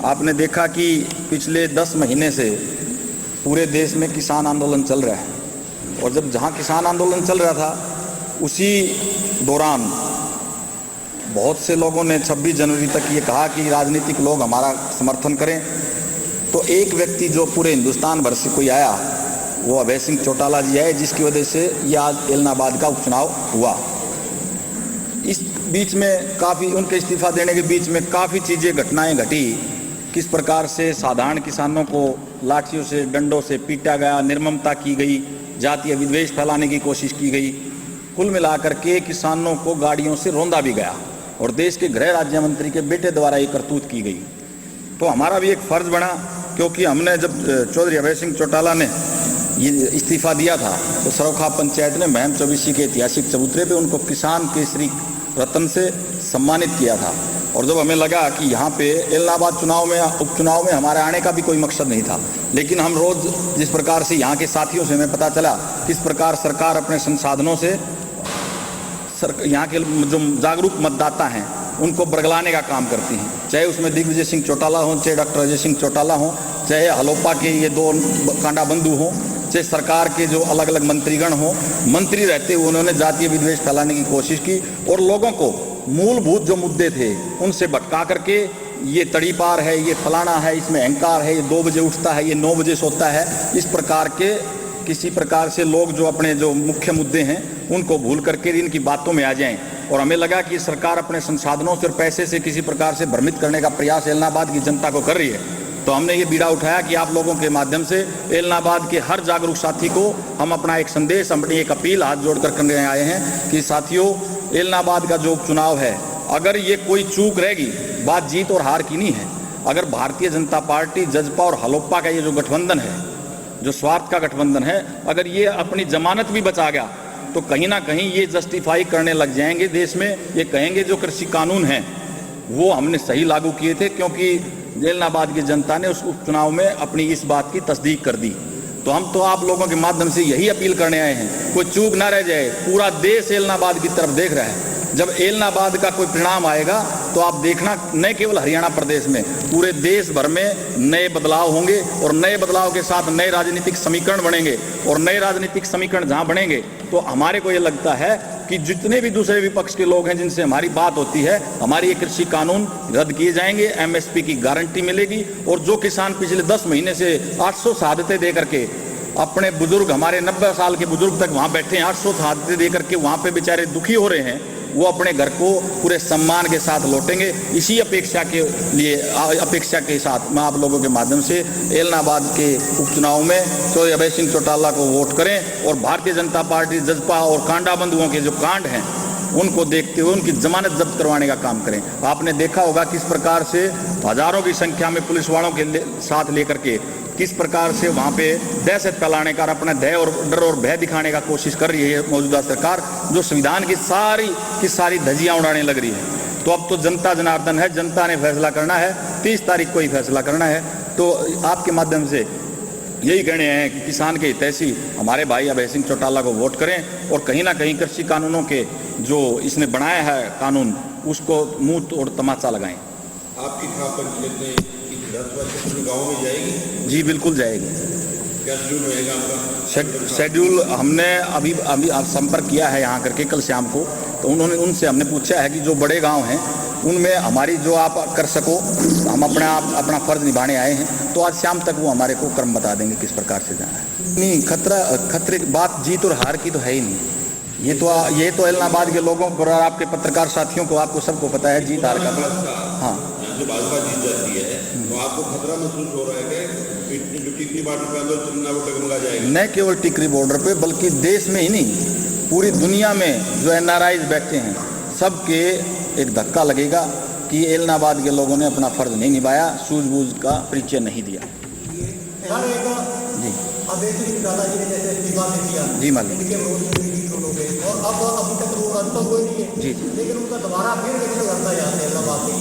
आपने देखा कि पिछले 10 महीने से पूरे देश में किसान आंदोलन चल रहा है और जब जहां किसान आंदोलन चल रहा था उसी दौरान बहुत से लोगों ने 26 जनवरी तक ये कहा कि राजनीतिक लोग हमारा समर्थन करें। तो एक व्यक्ति जो पूरे हिंदुस्तान भर से कोई आया वो अभय सिंह चौटाला जी आए, जिसकी वजह से ये आज एलनाबाद का उपचुनाव हुआ। इस बीच में काफ़ी उनके इस्तीफा देने के बीच में काफ़ी चीज़ें घटनाएं घटी। किस प्रकार से साधारण किसानों को लाठियों से डंडों से पीटा गया, निर्ममता की गई, जातीय विद्वेष फैलाने की कोशिश की गई। कुल मिलाकर के किसानों को गाड़ियों से रौंदा भी गया और देश के गृह राज्य मंत्री के बेटे द्वारा ये करतूत की गई। तो हमारा भी एक फ़र्ज बना, क्योंकि हमने जब चौधरी अभय सिंह चौटाला ने ये इस्तीफा दिया था तो सरोखा पंचायत ने महम चौबीसी के ऐतिहासिक चबूतरे पे उनको किसान केसरी रत्न से सम्मानित किया था। और जब हमें लगा कि यहाँ पे एलनाबाद उपचुनाव में हमारे आने का भी कोई मकसद नहीं था, लेकिन हम रोज़ जिस प्रकार से यहाँ के साथियों से हमें पता चला किस प्रकार सरकार अपने संसाधनों से यहाँ के जो जागरूक मतदाता हैं उनको बरगलाने का काम करती हैं, चाहे उसमें दिग्विजय सिंह चौटाला हों, चाहे डॉक्टर अजय सिंह चौटाला हों, चाहे हलोपा के ये 2 कांडा बंधु हों, चाहे सरकार के जो अलग अलग मंत्रीगण हों। मंत्री रहते हुए उन्होंने जातीय विद्वेष फैलाने की कोशिश की और लोगों को मूलभूत जो मुद्दे थे उनसे भटका करके ये तड़ीपार है, ये फलाना है, इसमें अहंकार है, ये 2 बजे उठता है, ये 9 बजे सोता है, इस प्रकार के किसी प्रकार से लोग जो अपने जो मुख्य मुद्दे हैं उनको भूल करके इनकी बातों में आ जाएं। और हमें लगा कि सरकार अपने संसाधनों से और पैसे से किसी प्रकार से भ्रमित करने का प्रयास एलनाबाद की जनता को कर रही है। तो हमने ये बीड़ा उठाया कि आप लोगों के माध्यम से एलनाबाद के हर जागरूक साथी को हम अपना एक संदेश, अपनी एक अपील हाथ जोड़कर करने आए हैं कि साथियों, एलनाबाद का जो उपचुनाव है, अगर ये कोई चूक रहेगी, बात जीत और हार की नहीं है। अगर भारतीय जनता पार्टी, जजपा और हलोपा का ये जो गठबंधन है, जो स्वार्थ का गठबंधन है, अगर ये अपनी जमानत भी बचा गया तो कहीं ना कहीं ये जस्टिफाई करने लग जाएंगे देश में, ये कहेंगे जो कृषि कानून हैं वो हमने सही लागू किए थे, क्योंकि एलनाबाद की जनता ने उस उपचुनाव में अपनी इस बात की तस्दीक कर दी। तो हम तो आप लोगों के माध्यम से यही अपील करने आए हैं, कोई चूक ना रह जाए। पूरा देश एलनाबाद की तरफ देख रहा है। जब एलनाबाद का कोई परिणाम आएगा तो आप देखना, न केवल हरियाणा प्रदेश में, पूरे देश भर में नए बदलाव होंगे और नए बदलाव के साथ नए राजनीतिक समीकरण बनेंगे। और नए राजनीतिक समीकरण जहां बनेंगे तो हमारे को ये लगता है कि जितने भी दूसरे विपक्ष के लोग हैं जिनसे हमारी बात होती है, हमारी ये कृषि कानून रद्द किए जाएंगे, एमएसपी की गारंटी मिलेगी। और जो किसान पिछले 10 महीने से 800 शहादतें दे करके अपने बुजुर्ग, हमारे 90 साल के बुजुर्ग तक वहाँ बैठे हैं, 800 शहादतें दे करके वहाँ पे बेचारे दुखी हो रहे हैं, वो अपने घर को पूरे सम्मान के साथ लौटेंगे। इसी अपेक्षा के साथ मैं आप लोगों के माध्यम से एलनाबाद के उपचुनाव में चौधरी अभय सिंह चौटाला को वोट करें और भारतीय जनता पार्टी, जजपा और कांडा बंधुओं के जो कांड हैं उनको देखते हुए उनकी जमानत जब्त करवाने का काम करें। आपने देखा होगा किस प्रकार से हजारों की संख्या में पुलिस वालों के साथ लेकर के किस प्रकार से वहाँ पे दहशत फैलाने का, अपना डर और भय दिखाने का कोशिश कर रही है मौजूदा सरकार, जो संविधान की सारी धज्जियाँ उड़ाने लग रही है। तो अब तो जनता जनार्दन है, जनता ने फैसला करना है, 30 तारीख को ही फैसला करना है। तो आपके माध्यम से यही कहने हैं कि किसान के हितैषी हमारे भाई अभय सिंह चौटाला को वोट करें और कहीं ना कहीं कृषि कानूनों के जो इसने बनाया है कानून, उसको मुंह तोड़ तमाचा लगाएं। आपकी पंचायत में गाँव में जाएगी? जी बिल्कुल जाएगी। क्या शेड्यूल रहेगा आपका? शेड्यूल हमने अभी संपर्क किया है यहाँ करके कल शाम को, तो उनसे हमने पूछा है कि जो बड़े गांव हैं उनमें हमारी जो आप कर सको, हम अपना फर्ज निभाने आए हैं। तो आज शाम तक वो हमारे को क्रम बता देंगे किस प्रकार से जाना है। नहीं, खतरे बात जीत और हार की तो है ही नहीं। ये तो एलनाबाद के लोगों को और आपके पत्रकार साथियों को, आपको सबको पता है जीत हार का। हाँ, जो भाजपा जीत जाती है तो आपको खतरा महसूस हो रहा है कि जो टिकरी बॉर्डर पर चुनाव डगमगा जाएगा? न केवल टिकरी बॉर्डर पे बल्कि देश में ही नहीं, पूरी दुनिया में जो एनआरआईज बैठे हैं सबके एक धक्का लगेगा कि एलनाबाद के लोगों ने अपना फर्ज नहीं निभाया, सूझबूझ का परिचय नहीं दिया। जी मालिक और अब अभी तक वो अंत हुए नहीं है जी, लेकिन उनका दोबारा फिर इलेक्शन लड़ना चाहते हैं एलनाबाद के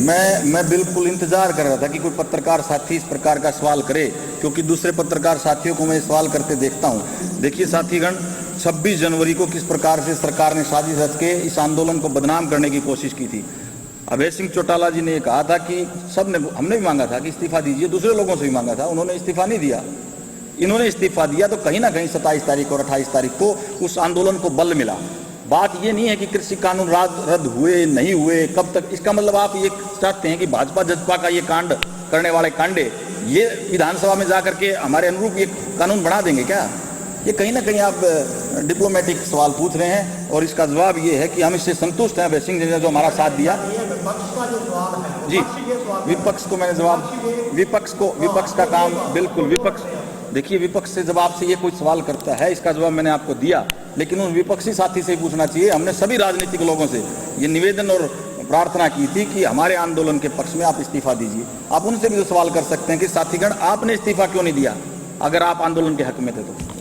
मैं लिए। बिल्कुल इंतजार कर रहा था कि कोई पत्रकार साथी इस प्रकार का सवाल करे, क्योंकि दूसरे पत्रकार साथियों को मैं सवाल करते देखता हूँ। देखिए साथीगण, 26 जनवरी को किस प्रकार से सरकार ने साजिश रच के इस आंदोलन को बदनाम करने की कोशिश की थी। अभय सिंह चौटाला जी ने ये कहा था कि हमने भी मांगा था कि इस्तीफा दीजिए, दूसरे लोगों से भी मांगा था, उन्होंने इस्तीफा नहीं दिया। इन्होंने इस्तीफा दिया तो कहीं ना कहीं 27 तारीख और 28 तारीख को उस आंदोलन को बल मिला। बात ये नहीं है कि कृषि कानून रद्द हुए नहीं हुए, कब तक, इसका मतलब आप ये चाहते हैं कि भाजपा जजपा का ये कांड करने वाले कांडे ये विधानसभा में जाकर के हमारे अनुरूप ये कानून बना देंगे क्या? ये कहीं ना कहीं आप डिप्लोमेटिक सवाल पूछ रहे हैं और इसका जवाब ये है कि हम इससे संतुष्ट हैं अभय सिंह जी ने जो हमारा साथ दिया। विपक्ष का जो सवाल है, जी, विपक्ष को मैंने जवाब, विपक्ष का काम बिल्कुल, विपक्ष देखिए, विपक्ष से जब आपसे ये कोई सवाल करता है इसका जवाब मैंने आपको दिया, लेकिन उन विपक्षी साथी से ही पूछना चाहिए। हमने सभी राजनीतिक लोगों से ये निवेदन और प्रार्थना की थी कि हमारे आंदोलन के पक्ष में आप इस्तीफा दीजिए। आप उनसे भी तो सवाल कर सकते हैं कि साथीगण आपने इस्तीफा क्यों नहीं दिया अगर आप आंदोलन के हक में थे तो।